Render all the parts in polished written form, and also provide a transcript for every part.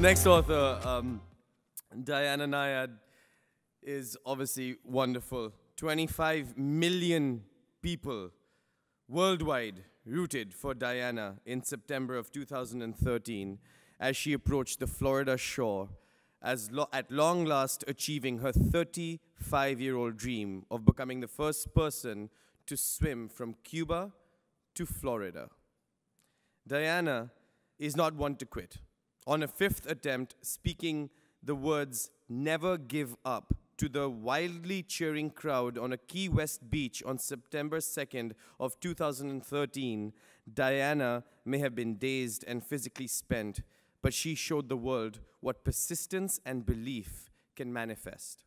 Next author, Diana Nyad, is obviously wonderful. 25 million people worldwide rooted for Diana in September of 2013 as she approached the Florida shore, at long last achieving her 35-year-old dream of becoming the first person to swim from Cuba to Florida. Diana is not one to quit. On a fifth attempt, speaking the words "never give up" to the wildly cheering crowd on a Key West beach on September 2nd of 2013, Diana may have been dazed and physically spent, but she showed the world what persistence and belief can manifest.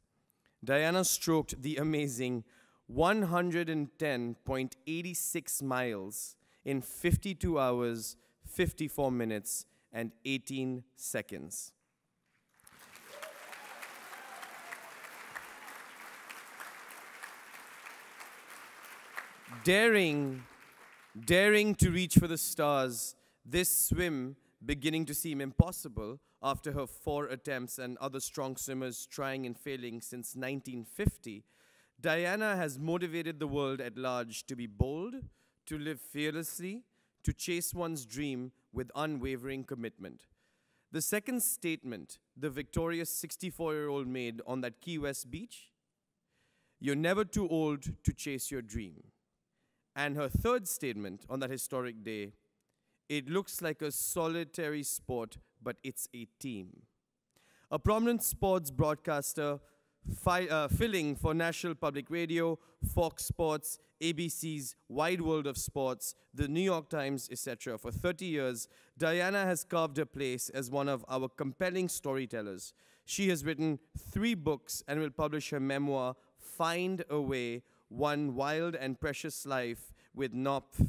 Diana stroked the amazing 110.86 miles in 52 hours, 54 minutes, and 18 seconds. Daring to reach for the stars, this swim beginning to seem impossible after her 4 attempts and other strong swimmers trying and failing since 1950, Diana has motivated the world at large to be bold, to live fearlessly, to chase one's dream with unwavering commitment. The second statement the victorious 64-year-old made on that Key West beach, "You're never too old to chase your dream." And her third statement on that historic day, "It looks like a solitary sport, but it's a team." A prominent sports broadcaster filling for National Public Radio, Fox Sports, ABC's Wide World of Sports, the New York Times, etc. For 30 years, Diana has carved her place as one of our compelling storytellers. She has written 3 books and will publish her memoir, Find a Way, One Wild and Precious Life with Knopf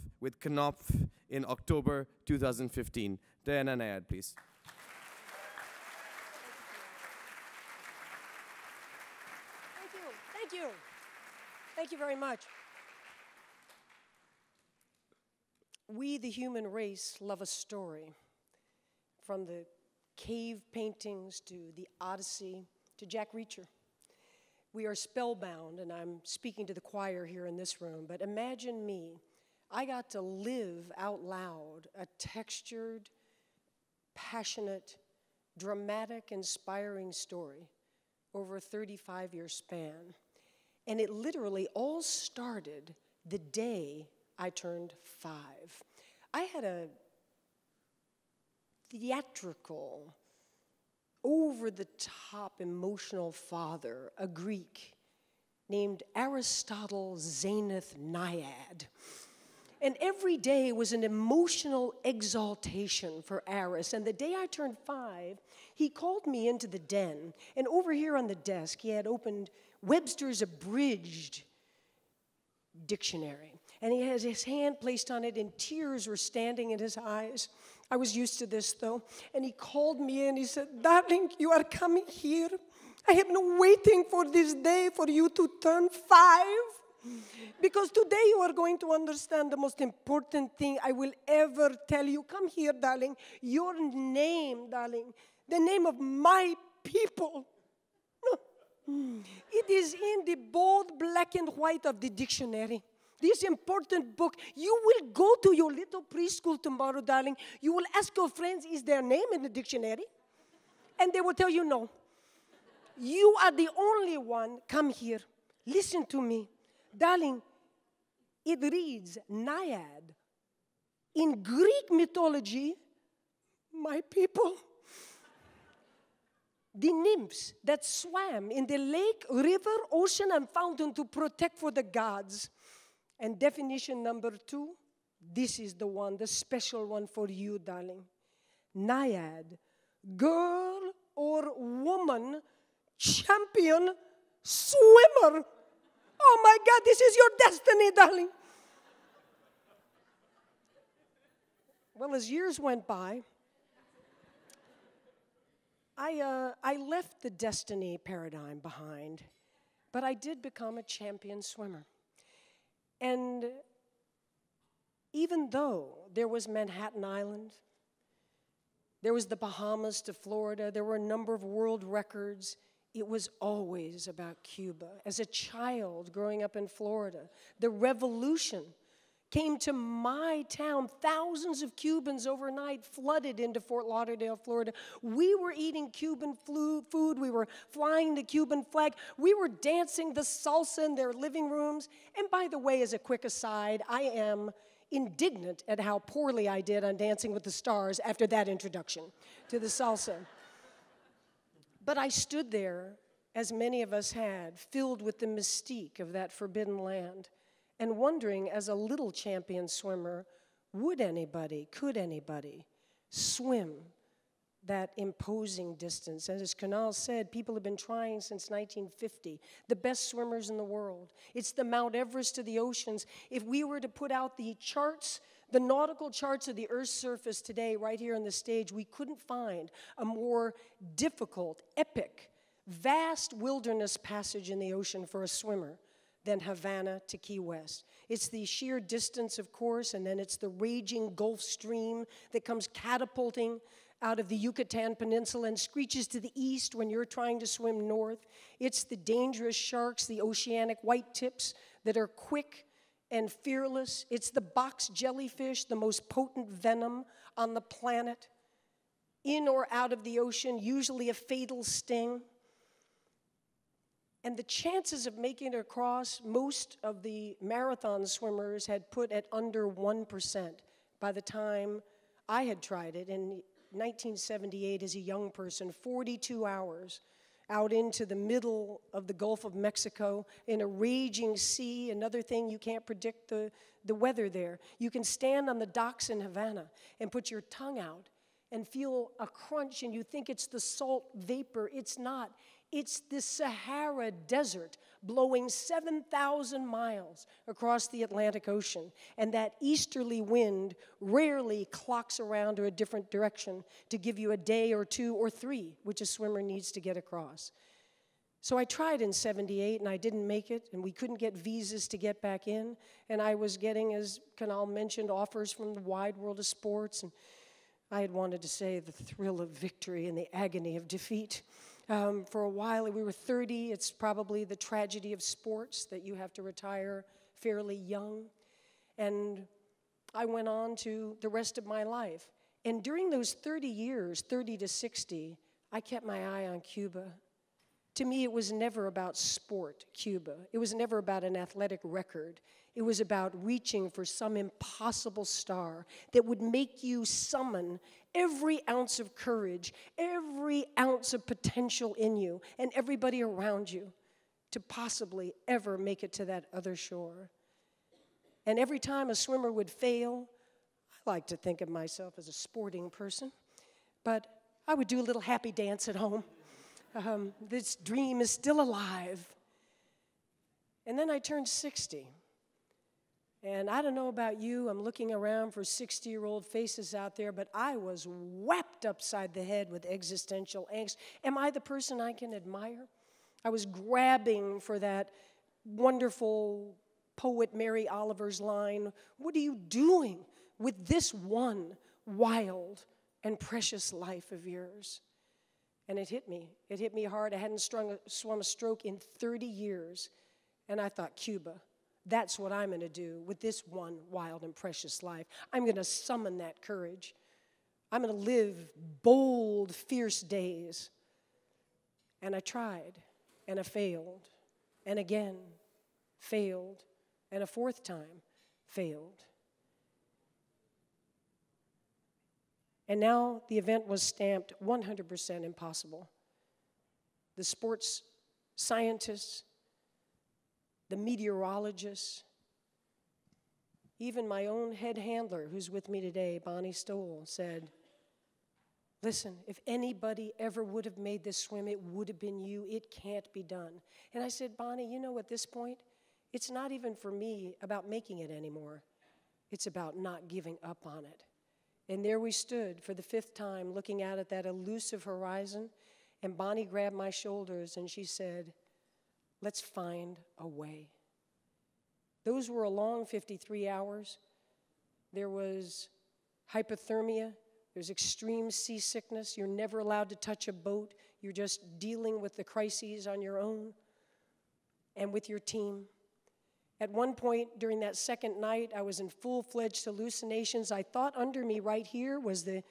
in October 2015. Diana Nyad, please. Thank you. Thank you very much. We, the human race, love a story. From the cave paintings to the Odyssey to Jack Reacher. We are spellbound, and I'm speaking to the choir here in this room, but imagine me. I got to live out loud a textured, passionate, dramatic, inspiring story over a 35-year span. And it literally all started the day I turned 5. I had a theatrical, over-the-top emotional father, a Greek named Aristotle Zenith Nyad. And every day was an emotional exaltation for Aris. And the day I turned 5, he called me into the den. And over here on the desk, he had opened Webster's Abridged Dictionary. And he has his hand placed on it, and tears were standing in his eyes. I was used to this, though. And he called me in. He said, "Darling, you are coming here. I have been waiting for this day for you to turn 5. Because today you are going to understand the most important thing I will ever tell you. Come here, darling. Your name, darling. The name of my people. It is in the bold black and white of the dictionary. This important book. You will go to your little preschool tomorrow, darling. You will ask your friends, is their name in the dictionary? And they will tell you no. You are the only one. Come here. Listen to me. Darling, it reads Nyad. In Greek mythology, my people. The nymphs that swam in the lake, river, ocean, and fountain to protect for the gods. And definition number 2, this is the one, the special one for you, darling. Nyad, girl or woman, champion, swimmer. Oh my God, this is your destiny, darling. Well, as years went by, I left the destiny paradigm behind, but I did become a champion swimmer. And even though there was Manhattan Island, There was the Bahamas to Florida. There were a number of world records. It was always about Cuba. As a child growing up in Florida, the revolution came to my town. Thousands of Cubans overnight flooded into Fort Lauderdale, Florida. We were eating Cuban food. We were flying the Cuban flag. We were dancing the salsa in their living rooms. And by the way, as a quick aside, I am indignant at how poorly I did on Dancing with the Stars after that introduction to the salsa. But I stood there, as many of us had, filled with the mystique of that forbidden land, and wondering, as a little champion swimmer, could anybody swim that imposing distance? And as Kunal said, people have been trying since 1950, the best swimmers in the world. It's the Mount Everest of the oceans. If we were to put out the charts, the nautical charts of the Earth's surface today, right here on the stage, we couldn't find a more difficult, epic, vast wilderness passage in the ocean for a swimmer than Havana to Key West. It's the sheer distance, of course, and then it's the raging Gulf Stream that comes catapulting out of the Yucatan Peninsula and screeches to the east when you're trying to swim north. It's the dangerous sharks, the oceanic white tips that are quick and fearless. It's the box jellyfish, the most potent venom on the planet, in or out of the ocean, usually a fatal sting. And the chances of making it across, most of the marathon swimmers had put at under 1% by the time I had tried it in 1978 as a young person, 42 hours out into the middle of the Gulf of Mexico in a raging sea. Another thing, you can't predict the weather there. You can stand on the docks in Havana and put your tongue out and feel a crunch, and you think it's the salt vapor. It's not. It's the Sahara Desert blowing 7,000 miles across the Atlantic Ocean. And that easterly wind rarely clocks around to a different direction to give you a day or two or three, which a swimmer needs to get across. So I tried in 78, and I didn't make it, and we couldn't get visas to get back in. And I was getting, as Kunal mentioned, offers from the wide world of sports. And I had wanted to say the thrill of victory and the agony of defeat. For a while, we were 30. It's probably the tragedy of sports that you have to retire fairly young. And I went on to the rest of my life. And during those 30 years, 30 to 60, I kept my eye on Cuba. To me, it was never about sport, Cuba. It was never about an athletic record. It was about reaching for some impossible star that would make you summon every ounce of courage, every ounce of potential in you, and everybody around you to possibly ever make it to that other shore. And every time a swimmer would fail, I like to think of myself as a sporting person, but I would do a little happy dance at home. This dream is still alive. And then I turned 60. And I don't know about you, I'm looking around for 60-year-old faces out there, but I was whapped upside the head with existential angst. Am I the person I can admire? I was grabbing for that wonderful poet Mary Oliver's line, what are you doing with this one wild and precious life of yours? And it hit me. It hit me hard. I hadn't swum a stroke in 30 years. And I thought, Cuba, that's what I'm going to do with this one wild and precious life. I'm going to summon that courage. I'm going to live bold, fierce days. And I tried, and I failed, and again, failed, and a fourth time, failed. And now the event was stamped 100% impossible. The sports scientists, the meteorologists, even my own head handler who's with me today, Bonnie Stoll, said, listen, if anybody ever would have made this swim, it would have been you. It can't be done. And I said, Bonnie, you know, at this point, it's not even for me about making it anymore. It's about not giving up on it. And there we stood for the fifth time looking out at that elusive horizon, and Bonnie grabbed my shoulders and she said, let's find a way. Those were a long 53 hours. There was hypothermia, There's extreme seasickness. You're never allowed to touch a boat. You're just dealing with the crises on your own and with your team. At one point during that second night, I was in full-fledged hallucinations. I thought under me right here was the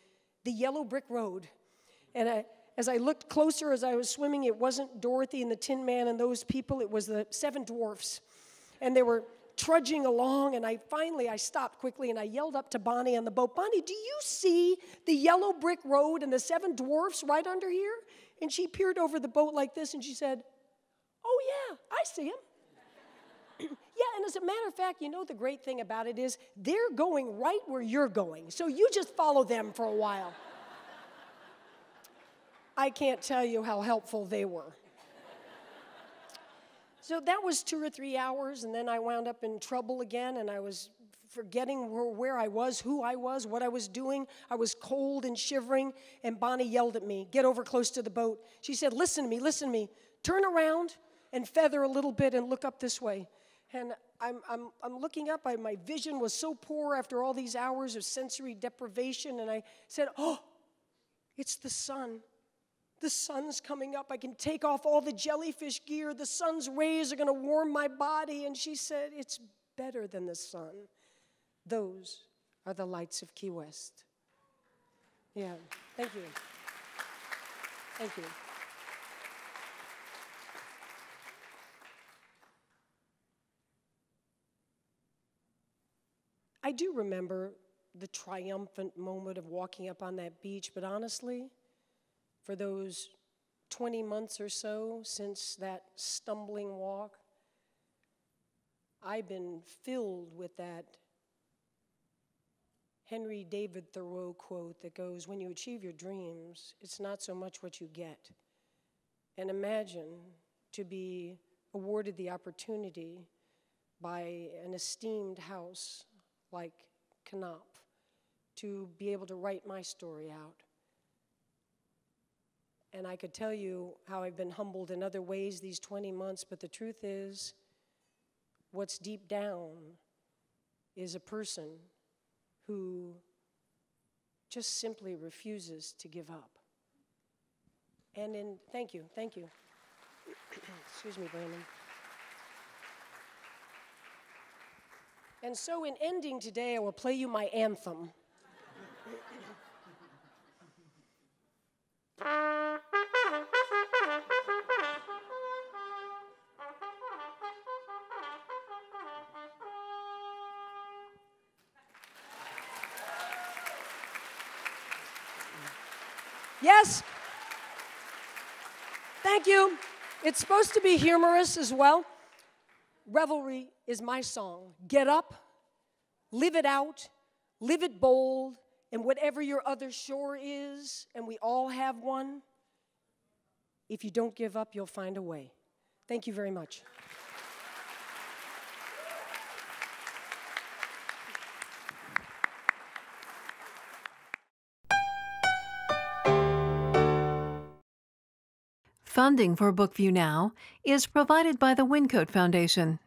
yellow brick road. And as I looked closer as I was swimming, it wasn't Dorothy and the Tin Man and those people. It was the 7 dwarfs. And they were trudging along, and I stopped quickly, and I yelled up to Bonnie on the boat, "Bonnie, do you see the yellow brick road and the 7 dwarfs right under here?" And she peered over the boat like this, and she said, "Oh, yeah, I see them." Yeah, and as a matter of fact, you know the great thing about it is they're going right where you're going, so you just follow them for a while. I can't tell you how helpful they were. So that was 2 or 3 hours, and then I wound up in trouble again, and I was forgetting where I was, who I was, what I was doing. I was cold and shivering, and Bonnie yelled at me, "Get over close to the boat." She said, listen to me. Turn around and feather a little bit and look up this way." And I'm looking up. My vision was so poor after all these hours of sensory deprivation, and I said, "Oh, it's the sun. The sun's coming up. I can take off all the jellyfish gear. The sun's rays are going to warm my body." And she said, "It's better than the sun. Those are the lights of Key West." Yeah, thank you. Thank you. I do remember the triumphant moment of walking up on that beach, but honestly, for those 20 months or so since that stumbling walk, I've been filled with that Henry David Thoreau quote that goes, "When you achieve your dreams, it's not so much what you get." And imagine to be awarded the opportunity by an esteemed house like Knopf to be able to write my story out. And I could tell you how I've been humbled in other ways these 20 months, but the truth is, what's deep down is a person who just simply refuses to give up. And thank you. Excuse me, Brandon. And so in ending today, I will play you my anthem. Yes. Thank you. It's supposed to be humorous as well. Revelry is my song. Get up, live it out, live it bold, and whatever your other shore is, and we all have one, if you don't give up, you'll find a way. Thank you very much. Funding for Bookview Now is provided by the Wincote Foundation.